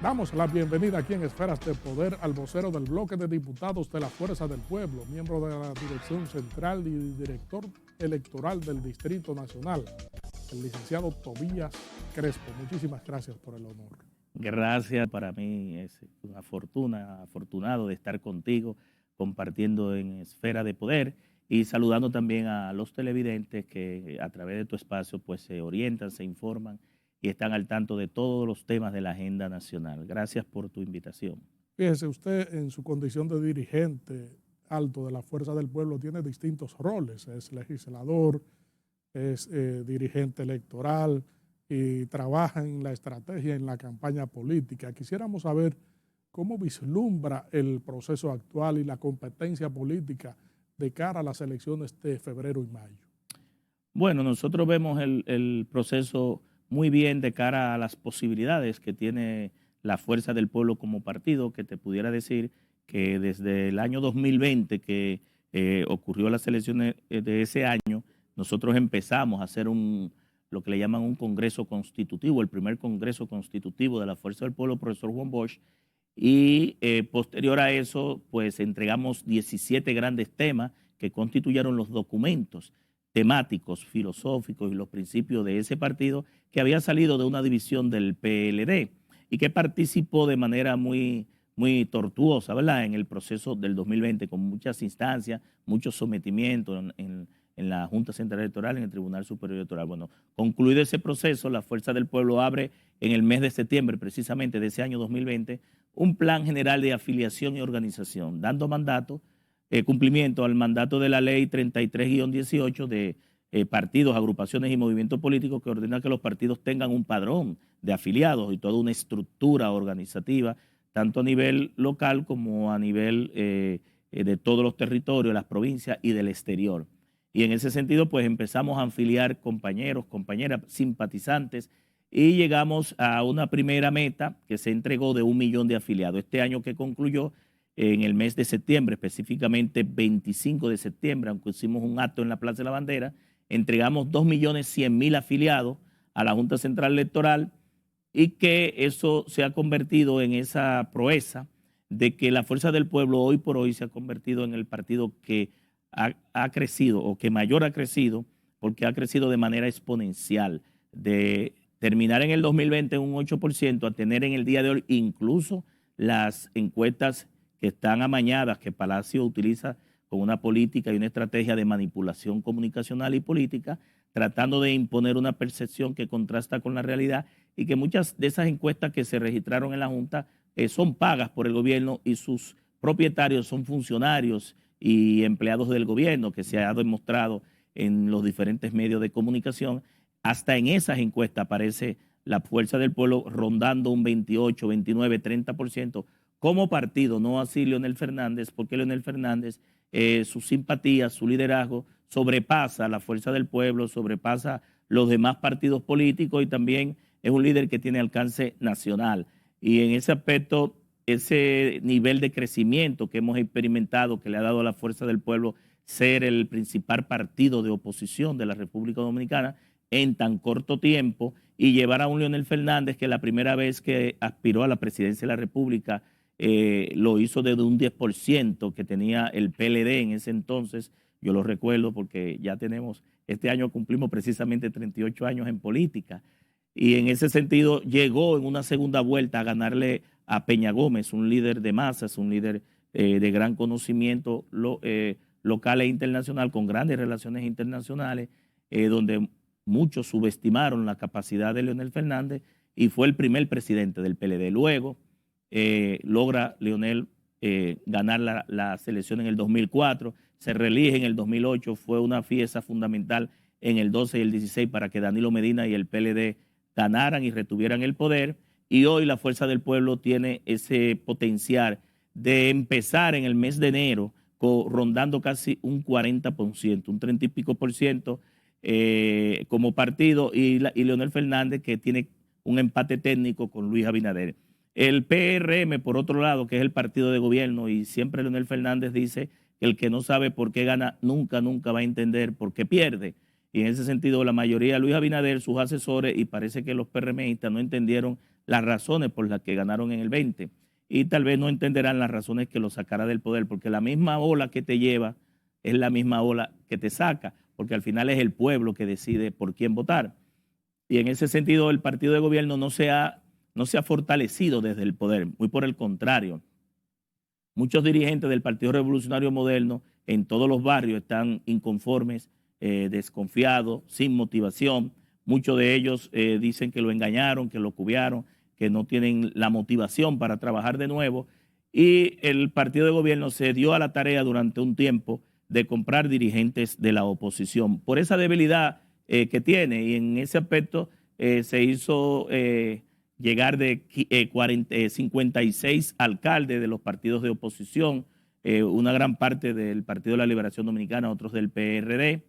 Damos la bienvenida aquí en Esferas de Poder al vocero del bloque de diputados de la Fuerza del Pueblo, miembro de la Dirección Central y director electoral del Distrito Nacional, el licenciado Tobías Crespo. Muchísimas gracias por el honor. Gracias, para mí es una fortuna, afortunado de estar contigo, compartiendo en Esfera de Poder y saludando también a los televidentes que a través de tu espacio pues se orientan, se informan y están al tanto de todos los temas de la agenda nacional. Gracias por tu invitación. Fíjese, usted en su condición de dirigente alto de la Fuerza del Pueblo tiene distintos roles, es legislador, es dirigente electoral y trabaja en la estrategia, en la campaña política. Quisiéramos saber cómo vislumbra el proceso actual y la competencia política de cara a las elecciones de febrero y mayo. Bueno, nosotros vemos el proceso muy bien de cara a las posibilidades que tiene la Fuerza del Pueblo como partido, que te pudiera decir que desde el año 2020 que ocurrió las elecciones de ese año, nosotros empezamos a hacer lo que le llaman un congreso constitutivo, el primer congreso constitutivo de la Fuerza del Pueblo, profesor Juan Bosch, y posterior a eso, pues entregamos 17 grandes temas que constituyeron los documentos temáticos, filosóficos y los principios de ese partido que había salido de una división del PLD y que participó de manera muy tortuosa, ¿verdad?, en el proceso del 2020 con muchas instancias, muchos sometimientos en la Junta Central Electoral, en el Tribunal Superior Electoral. Bueno, concluido ese proceso, la Fuerza del Pueblo abre en el mes de septiembre precisamente de ese año 2020 un plan general de afiliación y organización, dando mandato cumplimiento al mandato de la ley 33-18 de partidos, agrupaciones y movimientos políticos que ordena que los partidos tengan un padrón de afiliados y toda una estructura organizativa, tanto a nivel local como a nivel de todos los territorios, las provincias y del exterior. Y en ese sentido, pues empezamos a afiliar compañeros, compañeras, simpatizantes y llegamos a una primera meta que se entregó de 1 millón de afiliados. Este año que concluyó, en el mes de septiembre, específicamente 25 de septiembre, aunque hicimos un acto en la Plaza de la Bandera, entregamos 2.100.000 afiliados a la Junta Central Electoral y que eso se ha convertido en esa proeza de que la Fuerza del Pueblo hoy por hoy se ha convertido en el partido que ha crecido o que mayor ha crecido porque ha crecido de manera exponencial, de terminar en el 2020 en un 8% a tener en el día de hoy incluso las encuestas que están amañadas, que Palacio utiliza con una política y una estrategia de manipulación comunicacional y política, tratando de imponer una percepción que contrasta con la realidad y que muchas de esas encuestas que se registraron en la Junta son pagas por el gobierno y sus propietarios son funcionarios y empleados del gobierno, que se ha demostrado en los diferentes medios de comunicación. Hasta en esas encuestas aparece la Fuerza del Pueblo rondando un 28, 29, 30%, como partido, no así Leonel Fernández, porque Leonel Fernández, su simpatía, su liderazgo, sobrepasa la Fuerza del Pueblo, sobrepasa los demás partidos políticos y también es un líder que tiene alcance nacional. Y en ese aspecto, ese nivel de crecimiento que hemos experimentado, que le ha dado a la Fuerza del Pueblo ser el principal partido de oposición de la República Dominicana en tan corto tiempo y llevar a un Leonel Fernández que la primera vez que aspiró a la presidencia de la República lo hizo desde un 10% que tenía el PLD en ese entonces. Yo lo recuerdo porque ya tenemos, este año cumplimos precisamente 38 años en política. Y en ese sentido llegó en una segunda vuelta a ganarle a Peña Gómez, un líder de masas, un líder de gran conocimiento local e internacional, con grandes relaciones internacionales, donde muchos subestimaron la capacidad de Leonel Fernández y fue el primer presidente del PLD. Luego logra Leonel ganar las elecciones en el 2004, se reelige en el 2008, fue una pieza fundamental en el 12 y el 16 para que Danilo Medina y el PLD ganaran y retuvieran el poder, y hoy la Fuerza del Pueblo tiene ese potencial de empezar en el mes de enero rondando casi un 40%, un 30 y pico por ciento como partido, y Leonel Fernández, que tiene un empate técnico con Luis Abinader. El PRM, por otro lado, que es el partido de gobierno, y siempre Leonel Fernández dice que el que no sabe por qué gana nunca va a entender por qué pierde. Y en ese sentido, la mayoría, Luis Abinader, sus asesores, y parece que los PRMistas no entendieron las razones por las que ganaron en el 20 y tal vez no entenderán las razones que lo sacará del poder, porque la misma ola que te lleva es la misma ola que te saca, porque al final es el pueblo que decide por quién votar. Y en ese sentido el partido de gobierno no se ha fortalecido desde el poder, muy por el contrario. Muchos dirigentes del Partido Revolucionario Moderno en todos los barrios están inconformes, desconfiados, sin motivación. Muchos de ellos dicen que lo engañaron, que lo cubiaron, que no tienen la motivación para trabajar de nuevo. Y el partido de gobierno se dio a la tarea durante un tiempo de comprar dirigentes de la oposición por esa debilidad que tiene. Y en ese aspecto se hizo llegar de 56 alcaldes de los partidos de oposición, una gran parte del Partido de la Liberación Dominicana, otros del PRD,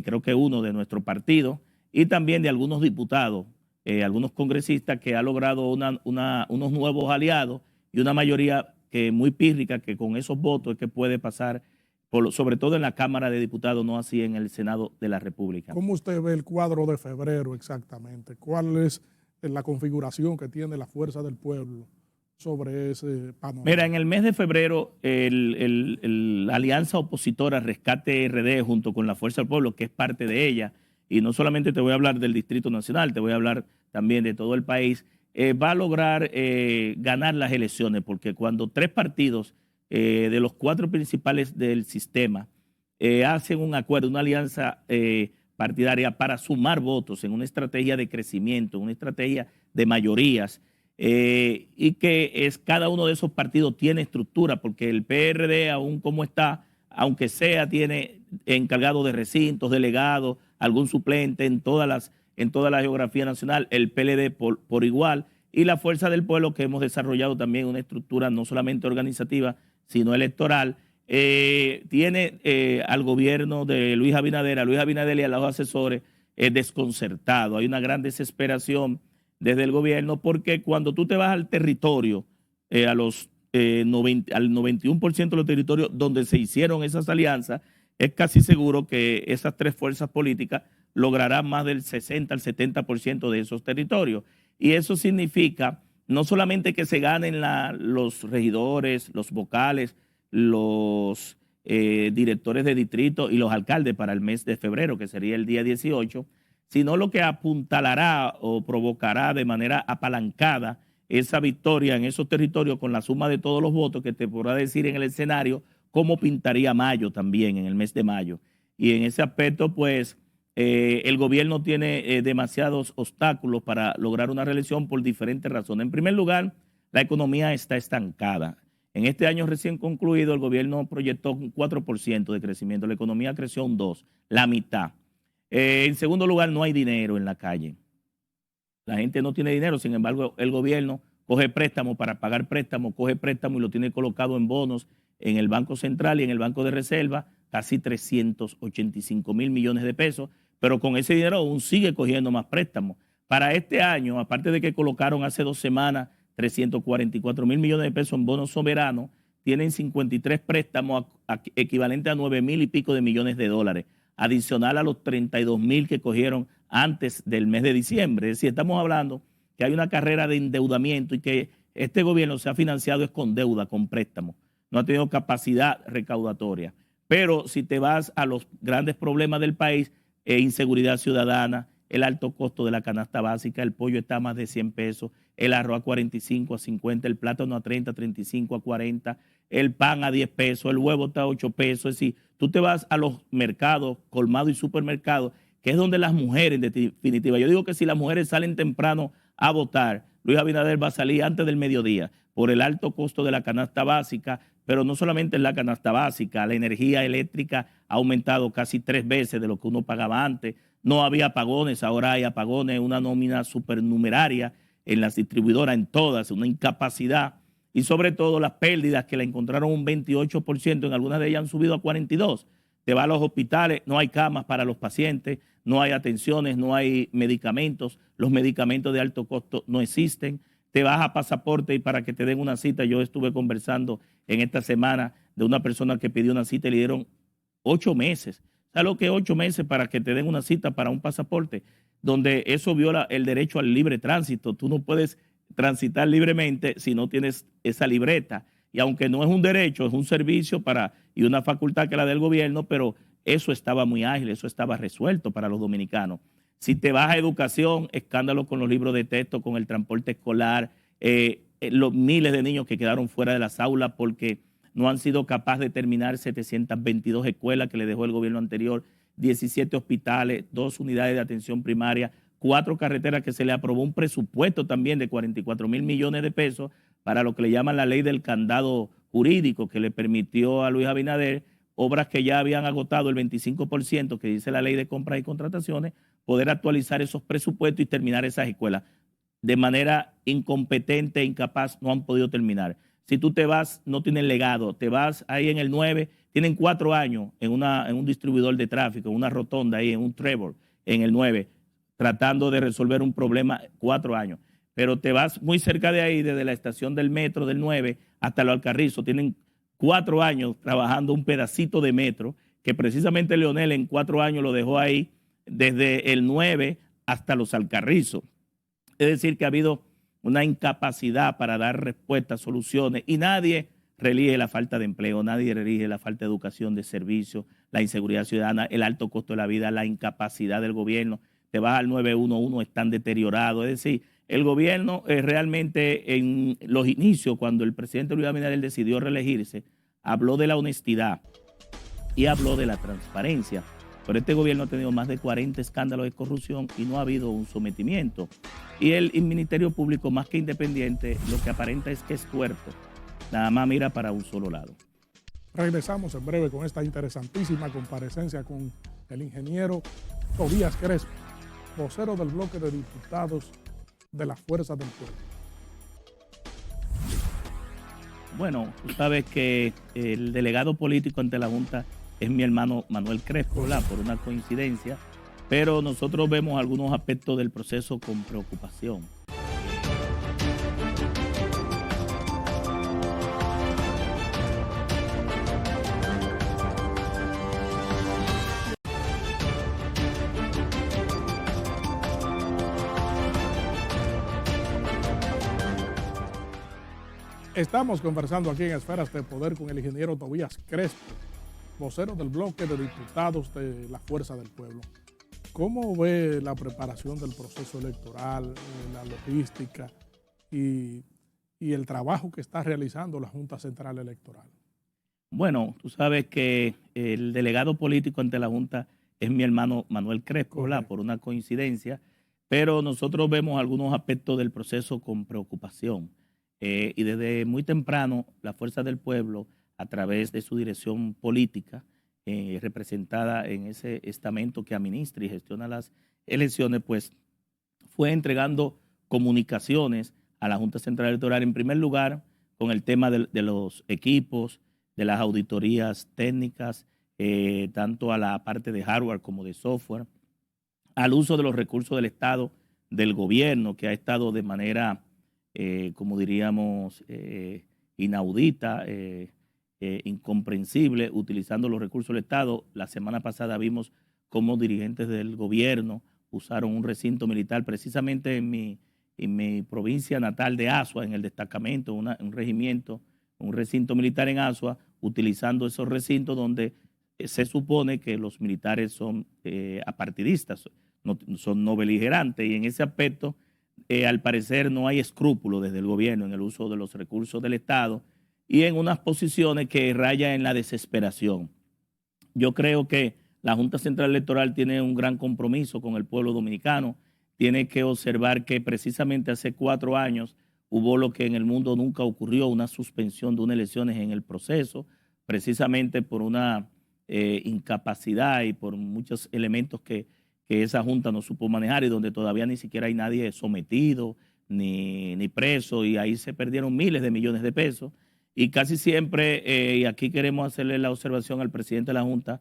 creo que uno de nuestro partido, y también de algunos diputados, algunos congresistas que ha logrado unos nuevos aliados y una mayoría que muy pírrica, que con esos votos es que puede pasar, sobre todo en la Cámara de Diputados, no así en el Senado de la República. ¿Cómo usted ve el cuadro de febrero exactamente? ¿Cuál es la configuración que tiene la Fuerza del Pueblo sobre ese panorama? Mira, en el mes de febrero, la alianza opositora Rescate RD, junto con la Fuerza del Pueblo, que es parte de ella, y no solamente te voy a hablar del Distrito Nacional, te voy a hablar también de todo el país, va a lograr ganar las elecciones, porque cuando tres partidos de los cuatro principales del sistema hacen un acuerdo, una alianza partidaria para sumar votos en una estrategia de crecimiento, en una estrategia de mayorías, y que cada uno de esos partidos tiene estructura, porque el PRD, aún como está, aunque sea, tiene encargado de recintos, delegados, algún suplente en toda la geografía nacional, el PLD por igual, y la Fuerza del Pueblo, que hemos desarrollado también una estructura no solamente organizativa, sino electoral, tiene al gobierno de Luis Abinader y a los asesores desconcertado. Hay una gran desesperación desde el gobierno, porque cuando tú te vas al territorio, al 91% de los territorios donde se hicieron esas alianzas, es casi seguro que esas tres fuerzas políticas lograrán más del 60 al 70% de esos territorios. Y eso significa no solamente que se ganen los regidores, los vocales, los directores de distrito y los alcaldes para el mes de febrero, que sería el día 18, sino lo que apuntalará o provocará de manera apalancada esa victoria en esos territorios con la suma de todos los votos, que te podrá decir en el escenario cómo pintaría mayo también, en el mes de mayo. Y en ese aspecto, pues, el gobierno tiene demasiados obstáculos para lograr una reelección por diferentes razones. En primer lugar, la economía está estancada. En este año recién concluido, el gobierno proyectó un 4% de crecimiento. La economía creció un 2%, la mitad. En segundo lugar, no hay dinero en la calle. La gente no tiene dinero, sin embargo, el gobierno coge préstamo para pagar préstamo, coge préstamo y lo tiene colocado en bonos en el Banco Central y en el Banco de Reserva, casi 385 mil millones de pesos, pero con ese dinero aún sigue cogiendo más préstamos. Para este año, aparte de que colocaron hace 2 semanas 344 mil millones de pesos en bonos soberanos, tienen 53 préstamos equivalentes a 9 mil y pico de millones de dólares, adicional a los 32 mil que cogieron antes del mes de diciembre. Es decir, estamos hablando que hay una carrera de endeudamiento y que este gobierno se ha financiado es con deuda, con préstamos. No ha tenido capacidad recaudatoria. Pero si te vas a los grandes problemas del país, inseguridad ciudadana, el alto costo de la canasta básica, el pollo está a más de 100 pesos, el arroz a 45, a 50, el plátano a 30, 35, a 40, el pan a 10 pesos, el huevo está a 8 pesos. Es decir, tú te vas a los mercados, colmados y supermercados, que es donde las mujeres, en definitiva, yo digo que si las mujeres salen temprano a votar, Luis Abinader va a salir antes del mediodía por el alto costo de la canasta básica, pero no solamente en la canasta básica, la energía eléctrica ha aumentado casi 3 veces de lo que uno pagaba antes. No había apagones, ahora hay apagones, una nómina supernumeraria en las distribuidoras, en todas, una incapacidad y sobre todo las pérdidas que la encontraron un 28%, en algunas de ellas han subido a 42%. Te vas a los hospitales, no hay camas para los pacientes, no hay atenciones, no hay medicamentos, los medicamentos de alto costo no existen. Te vas a pasaporte y para que te den una cita, yo estuve conversando en esta semana de una persona que pidió una cita y le dieron 8 meses. ¿Sabes lo que es 8 meses para que te den una cita para un pasaporte? Donde eso viola el derecho al libre tránsito. Tú no puedes transitar libremente si no tienes esa libreta. Y aunque no es un derecho, es un servicio y una facultad que la del gobierno, pero eso estaba muy ágil, eso estaba resuelto para los dominicanos. Si te vas a educación, escándalo con los libros de texto, con el transporte escolar, los miles de niños que quedaron fuera de las aulas porque no han sido capaces de terminar 722 escuelas que le dejó el gobierno anterior, 17 hospitales, 2 unidades de atención primaria, 4 carreteras que se le aprobó un presupuesto también de 44,000 millones de pesos para lo que le llaman la ley del candado jurídico, que le permitió a Luis Abinader obras que ya habían agotado el 25%, que dice la ley de compras y contrataciones, poder actualizar esos presupuestos y terminar esas escuelas. De manera incompetente e incapaz no han podido terminar. Si tú te vas, no tienen legado, te vas ahí en el 9, tienen 4 años en un distribuidor de tráfico, en una rotonda ahí, en un Trevor, en el 9, tratando de resolver un problema, 4 años. Pero te vas muy cerca de ahí, desde la estación del metro del 9 hasta Los Alcarrizos, tienen 4 años trabajando un pedacito de metro, que precisamente Leonel en 4 años lo dejó ahí, desde el 9 hasta Los Alcarrizos. Es decir, que ha habido una incapacidad para dar respuestas, soluciones, y nadie relige la falta de empleo, nadie relige la falta de educación, de servicios, la inseguridad ciudadana, el alto costo de la vida, la incapacidad del gobierno. Te vas al 911, están deteriorados. Es decir, el gobierno realmente en los inicios, cuando el presidente Luis Abinader decidió reelegirse, habló de la honestidad y habló de la transparencia. Pero este gobierno ha tenido más de 40 escándalos de corrupción y no ha habido un sometimiento. Y el Ministerio Público, más que independiente, lo que aparenta es que es tuerto. Nada más mira para un solo lado. Regresamos en breve con esta interesantísima comparecencia con el ingeniero Tobías Crespo, vocero del bloque de diputados de la Fuerza del Pueblo. Bueno, tú sabes que el delegado político ante la Junta es mi hermano Manuel Crespo, ¿verdad? Por una coincidencia, pero nosotros vemos algunos aspectos del proceso con preocupación. Estamos conversando aquí en Esferas de Poder con el ingeniero Tobías Crespo, vocero del bloque de diputados de la Fuerza del Pueblo. ¿Cómo ve la preparación del proceso electoral, la logística y el trabajo que está realizando la Junta Central Electoral? Bueno, tú sabes que el delegado político ante la Junta es mi hermano Manuel Crespo, ¿verdad? Por una coincidencia, pero nosotros vemos algunos aspectos del proceso con preocupación. Y desde muy temprano, la Fuerza del Pueblo, a través de su dirección política, representada en ese estamento que administra y gestiona las elecciones, pues fue entregando comunicaciones a la Junta Central Electoral, en primer lugar, con el tema de los equipos, de las auditorías técnicas, tanto a la parte de hardware como de software, al uso de los recursos del Estado, del gobierno, que ha estado de manera, como diríamos, inaudita, incomprensible, utilizando los recursos del Estado. La semana pasada vimos cómo dirigentes del gobierno usaron un recinto militar, precisamente en mi provincia natal de Azua, en el destacamento, un regimiento, un recinto militar en Azua, utilizando esos recintos donde se supone que los militares son apartidistas, son no beligerantes, y en ese aspecto, al parecer, no hay escrúpulos desde el gobierno en el uso de los recursos del Estado y en unas posiciones que rayan en la desesperación. Yo creo que la Junta Central Electoral tiene un gran compromiso con el pueblo dominicano, tiene que observar que precisamente hace 4 años hubo lo que en el mundo nunca ocurrió, una suspensión de unas elecciones en el proceso, precisamente por una incapacidad y por muchos elementos que esa Junta no supo manejar y donde todavía ni siquiera hay nadie sometido ni preso, y ahí se perdieron miles de millones de pesos. Y casi siempre, y aquí queremos hacerle la observación al presidente de la Junta,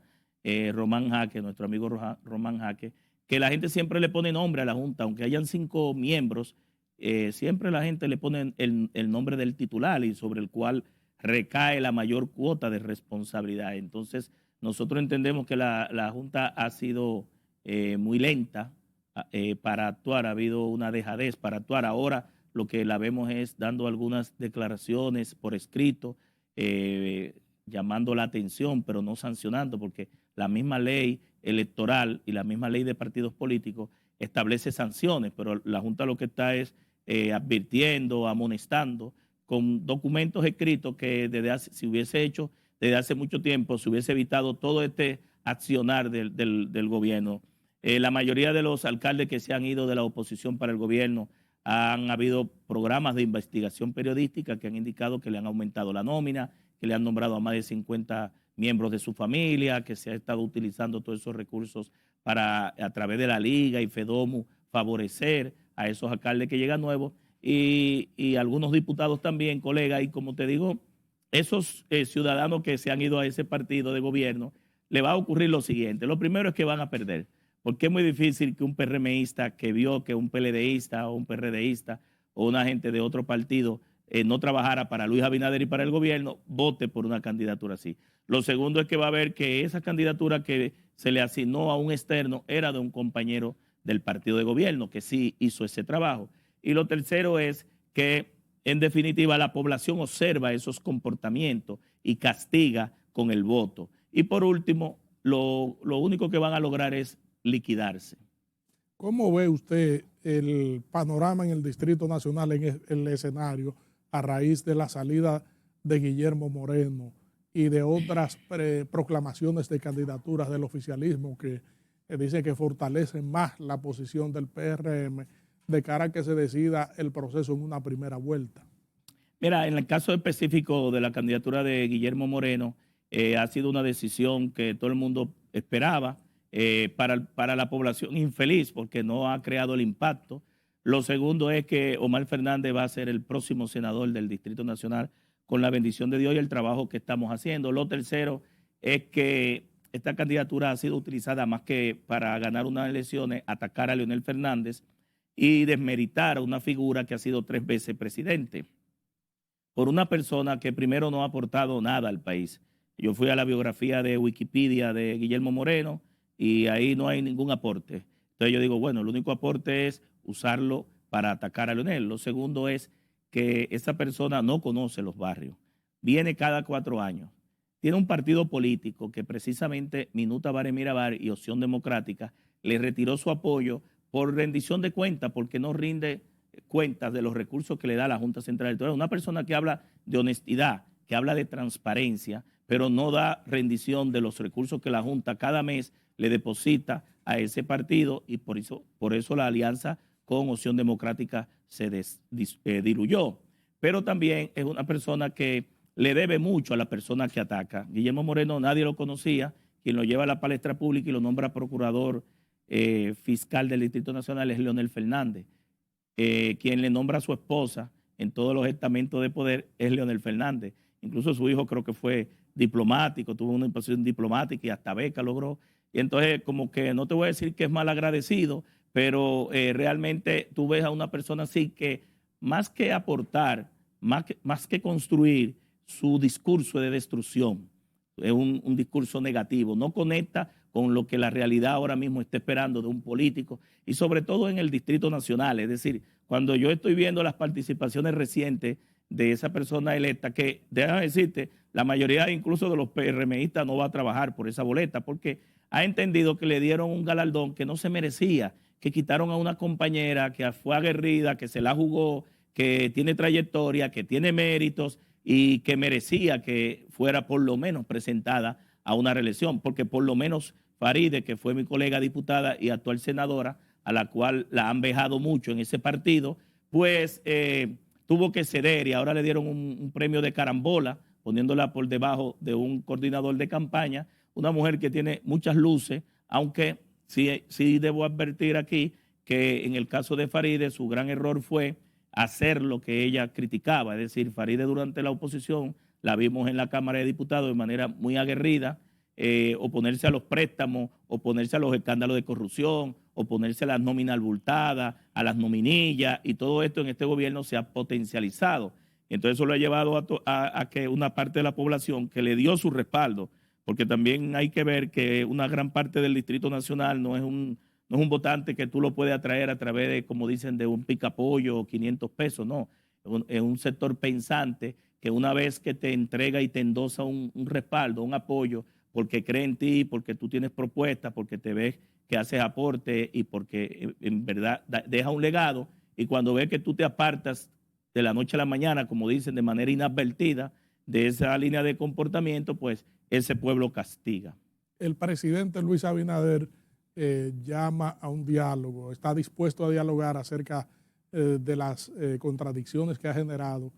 Román Jaque, nuestro amigo Román Jaque, que la gente siempre le pone nombre a la Junta, aunque hayan 5 miembros, siempre la gente le pone el nombre del titular y sobre el cual recae la mayor cuota de responsabilidad. Entonces, nosotros entendemos que la Junta ha sido muy lenta para actuar, ha habido una dejadez para actuar. Ahora lo que la vemos es dando algunas declaraciones por escrito, llamando la atención, pero no sancionando, porque la misma ley electoral y la misma ley de partidos políticos establece sanciones, pero la Junta lo que está es advirtiendo, amonestando, con documentos escritos que si hubiese hecho desde hace mucho tiempo, se hubiese evitado todo este accionar del gobierno. La mayoría de los alcaldes que se han ido de la oposición para el gobierno han habido programas de investigación periodística que han indicado que le han aumentado la nómina, que le han nombrado a más de 50 miembros de su familia, que se ha estado utilizando todos esos recursos para, a través de la Liga y FEDOMU, favorecer a esos alcaldes que llegan nuevos y algunos diputados también, colegas, y como te digo, esos ciudadanos que se han ido a ese partido de gobierno, le va a ocurrir lo siguiente. Lo primero es que van a perder, porque es muy difícil que un PRMista que vio que un PLDista o un PRDista o una gente de otro partido no trabajara para Luis Abinader y para el gobierno, vote por una candidatura así. Lo segundo es que va a ver que esa candidatura que se le asignó a un externo era de un compañero del partido de gobierno que sí hizo ese trabajo. Y lo tercero es que, en definitiva, la población observa esos comportamientos y castiga con el voto. Y por último, lo único que van a lograr es liquidarse. ¿Cómo ve usted el panorama en el Distrito Nacional, en el escenario, a raíz de la salida de Guillermo Moreno y de otras proclamaciones de candidaturas del oficialismo que dice que fortalecen más la posición del PRM de cara a que se decida el proceso en una primera vuelta? Mira, en el caso específico de la candidatura de Guillermo Moreno, ha sido una decisión que todo el mundo esperaba para la población infeliz porque no ha creado el impacto. Lo segundo es que Omar Fernández va a ser el próximo senador del Distrito Nacional con la bendición de Dios y el trabajo que estamos haciendo. Lo tercero es que esta candidatura ha sido utilizada más que para ganar unas elecciones, atacar a Leonel Fernández y desmeritar a una figura que ha sido 3 veces presidente por una persona que primero no ha aportado nada al país. Yo fui a la biografía de Wikipedia de Guillermo Moreno y ahí no hay ningún aporte. Entonces yo digo, bueno, el único aporte es usarlo para atacar a Leonel. Lo segundo es que esa persona no conoce los barrios. Viene cada 4 años. Tiene un partido político que precisamente Minuta Bare Mirabar y Opción Democrática le retiró su apoyo por rendición de cuentas, porque no rinde cuentas de los recursos que le da la Junta Central Electoral. Una persona que habla de honestidad, que habla de transparencia, pero no da rendición de los recursos que la Junta cada mes le deposita a ese partido y por eso la alianza con Opción Democrática se diluyó. Pero también es una persona que le debe mucho a la persona que ataca. Guillermo Moreno nadie lo conocía, quien lo lleva a la palestra pública y lo nombra procurador fiscal del Distrito Nacional es Leonel Fernández. Quien le nombra a su esposa en todos los estamentos de poder es Leonel Fernández. Incluso su hijo creo que fue diplomático, tuvo una posición diplomática y hasta beca logró. Y entonces como que no te voy a decir que es mal agradecido, pero realmente tú ves a una persona así que más que aportar, más que construir, su discurso de destrucción, es un discurso negativo, no conecta con lo que la realidad ahora mismo está esperando de un político y sobre todo en el Distrito Nacional. Es decir, cuando yo estoy viendo las participaciones recientes de esa persona electa, que déjame decirte, la mayoría incluso de los PRMistas no va a trabajar por esa boleta porque ha entendido que le dieron un galardón que no se merecía, que quitaron a una compañera que fue aguerrida, que se la jugó, que tiene trayectoria, que tiene méritos y que merecía que fuera por lo menos presentada a una reelección, porque por lo menos Faride, que fue mi colega diputada y actual senadora, a la cual la han vejado mucho en ese partido, pues tuvo que ceder y ahora le dieron un premio de carambola, poniéndola por debajo de un coordinador de campaña, una mujer que tiene muchas luces, aunque sí debo advertir aquí que en el caso de Faride su gran error fue hacer lo que ella criticaba, es decir, Faride durante la oposición la vimos en la Cámara de Diputados de manera muy aguerrida, oponerse a los préstamos, oponerse a los escándalos de corrupción, oponerse a las nóminas abultadas, a las nominillas, y todo esto en este gobierno se ha potencializado. Entonces eso lo ha llevado a que una parte de la población que le dio su respaldo, porque también hay que ver que una gran parte del Distrito Nacional no no es un votante que tú lo puedes atraer a través de, como dicen, de un picapollo o 500 pesos, no. Es un sector pensante que una vez que te entrega y te endosa un respaldo, un apoyo, porque cree en ti, porque tú tienes propuestas, porque te ves que haces aporte y porque en verdad deja un legado, y cuando ve que tú te apartas de la noche a la mañana, como dicen, de manera inadvertida, de esa línea de comportamiento, pues ese pueblo castiga. El presidente Luis Abinader llama a un diálogo, está dispuesto a dialogar acerca de las contradicciones que ha generado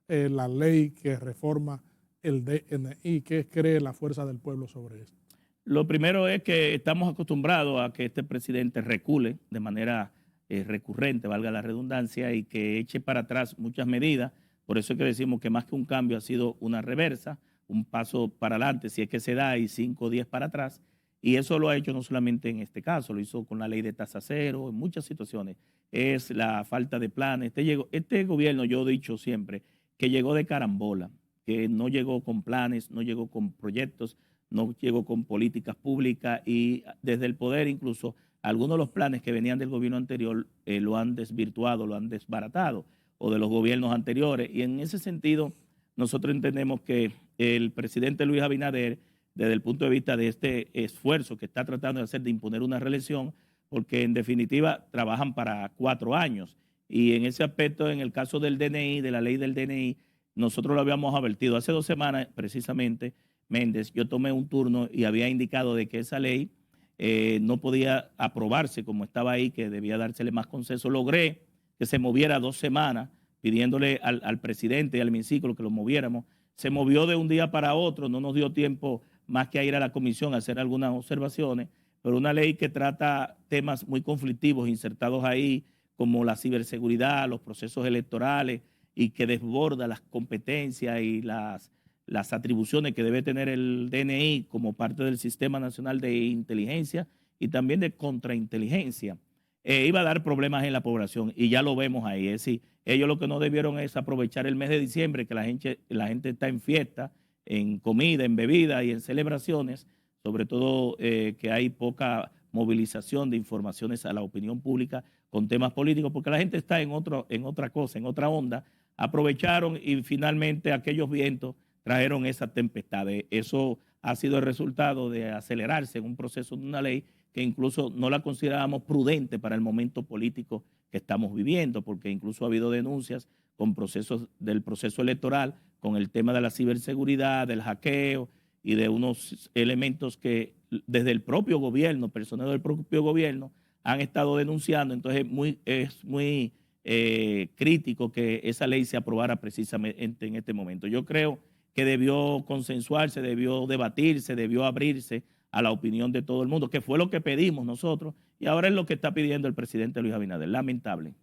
la ley que reforma el DNI. ¿Qué cree la Fuerza del Pueblo sobre esto? Lo primero es que estamos acostumbrados a que este presidente recule de manera recurrente, valga la redundancia, y que eche para atrás muchas medidas. Por eso es que decimos que más que un cambio ha sido una reversa, un paso para adelante, si es que se da, y 5 o 10 para atrás. Y eso lo ha hecho no solamente en este caso, lo hizo con la ley de tasa cero, en muchas situaciones. Es la falta de planes. Este gobierno, yo he dicho siempre, que llegó de carambola, que no llegó con planes, no llegó con proyectos, no llegó con políticas públicas, y desde el poder incluso algunos de los planes que venían del gobierno anterior lo han desvirtuado, lo han desbaratado, o de los gobiernos anteriores. Y en ese sentido, nosotros entendemos que el presidente Luis Abinader, desde el punto de vista de este esfuerzo que está tratando de hacer de imponer una reelección, porque en definitiva trabajan para 4 años. Y en ese aspecto, en el caso del DNI, de la ley del DNI, nosotros lo habíamos advertido. Hace 2 semanas, precisamente, Méndez, yo tomé un turno y había indicado de que esa ley no podía aprobarse como estaba ahí, que debía dársele más consenso. Logré que se moviera 2 semanas, pidiéndole al presidente y al hemiciclo que lo moviéramos. Se movió de un día para otro, no nos dio tiempo más que a ir a la comisión a hacer algunas observaciones, pero una ley que trata temas muy conflictivos insertados ahí, como la ciberseguridad, los procesos electorales, y que desborda las competencias y las atribuciones que debe tener el DNI como parte del Sistema Nacional de Inteligencia y también de Contrainteligencia. Iba a dar problemas en la población, y ya lo vemos ahí. Es decir, ellos lo que no debieron es aprovechar el mes de diciembre, que la gente está en fiesta, en comida, en bebida y en celebraciones, sobre todo que hay poca movilización de informaciones a la opinión pública con temas políticos, porque la gente está en otra cosa, en otra onda. Aprovecharon y finalmente aquellos vientos trajeron esas tempestades. Eso ha sido el resultado de acelerarse en un proceso de una ley que incluso no la considerábamos prudente para el momento político que estamos viviendo, porque incluso ha habido denuncias con procesos del proceso electoral, con el tema de la ciberseguridad, del hackeo y de unos elementos que desde el propio gobierno, personal del propio gobierno, han estado denunciando. Entonces es muy crítico que esa ley se aprobara precisamente en este momento. Yo creo que debió consensuarse, debió debatirse, debió abrirse a la opinión de todo el mundo, que fue lo que pedimos nosotros, y ahora es lo que está pidiendo el presidente Luis Abinader. Lamentable.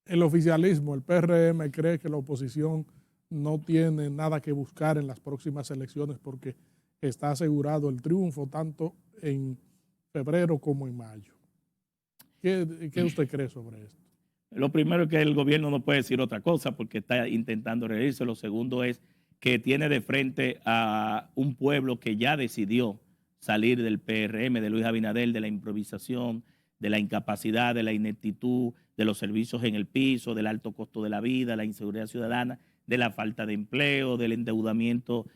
El oficialismo, el PRM, cree que la oposición no tiene nada que buscar en las próximas elecciones porque está asegurado el triunfo tanto en febrero como en mayo. ¿Qué usted cree sobre esto? Lo primero es que el gobierno no puede decir otra cosa porque está intentando reírse. Lo segundo es que tiene de frente a un pueblo que ya decidió salir del PRM, de Luis Abinader, de la improvisación, de la incapacidad, de la ineptitud, de los servicios en el piso, del alto costo de la vida, la inseguridad ciudadana, de la falta de empleo, del endeudamiento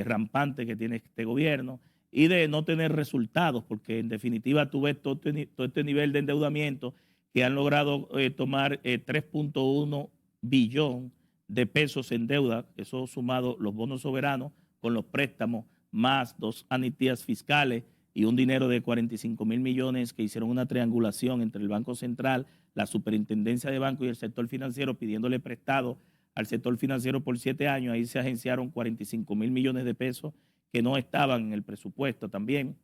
rampante que tiene este gobierno, y de no tener resultados, porque en definitiva tú ves todo este nivel de endeudamiento que han logrado tomar 3.1 billón de pesos en deuda, eso sumado los bonos soberanos con los préstamos, más 2 amnistías fiscales y un dinero de 45.000 millones que hicieron una triangulación entre el Banco Central, la Superintendencia de Banco y el sector financiero, pidiéndole prestado al sector financiero por 7 años. Ahí se agenciaron 45.000 millones de pesos que no estaban en el presupuesto también.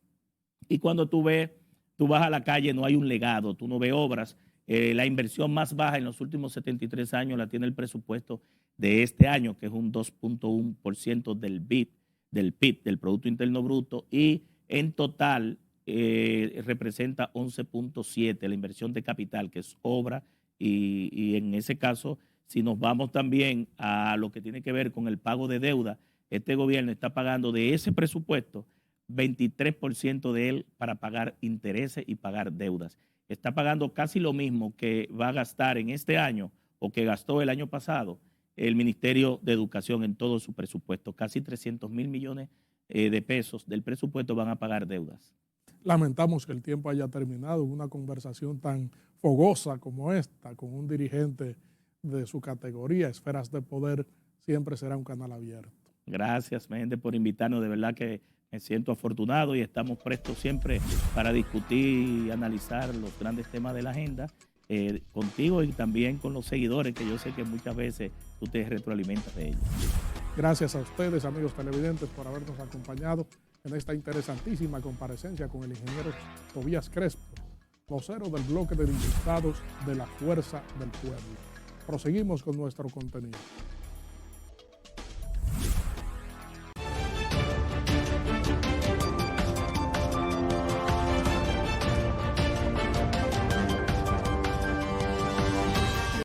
Y cuando tú vas a la calle, no hay un legado, tú no ves obras. La inversión más baja en los últimos 73 años la tiene el presupuesto de este año, que es un 2.1% del PIB, del Producto Interno Bruto, y en total representa 11.7 la inversión de capital, que es obra, y en ese caso, si nos vamos también a lo que tiene que ver con el pago de deuda, este gobierno está pagando de ese presupuesto 23% de él para pagar intereses y pagar deudas. Está pagando casi lo mismo que va a gastar en este año o que gastó el año pasado el Ministerio de Educación en todo su presupuesto. Casi 300.000 millones de pesos del presupuesto van a pagar deudas. Lamentamos que el tiempo haya terminado en una conversación tan fogosa como esta, con un dirigente de su categoría, Esferas de Poder, siempre será un canal abierto. Gracias, Méndez, por invitarnos. De verdad que me siento afortunado y estamos prestos siempre para discutir y analizar los grandes temas de la agenda contigo y también con los seguidores, que yo sé que muchas veces tú te retroalimentas de ellos. Gracias a ustedes, amigos televidentes, por habernos acompañado en esta interesantísima comparecencia con el ingeniero Tobías Crespo, vocero del bloque de diputados de la Fuerza del Pueblo. Proseguimos con nuestro contenido.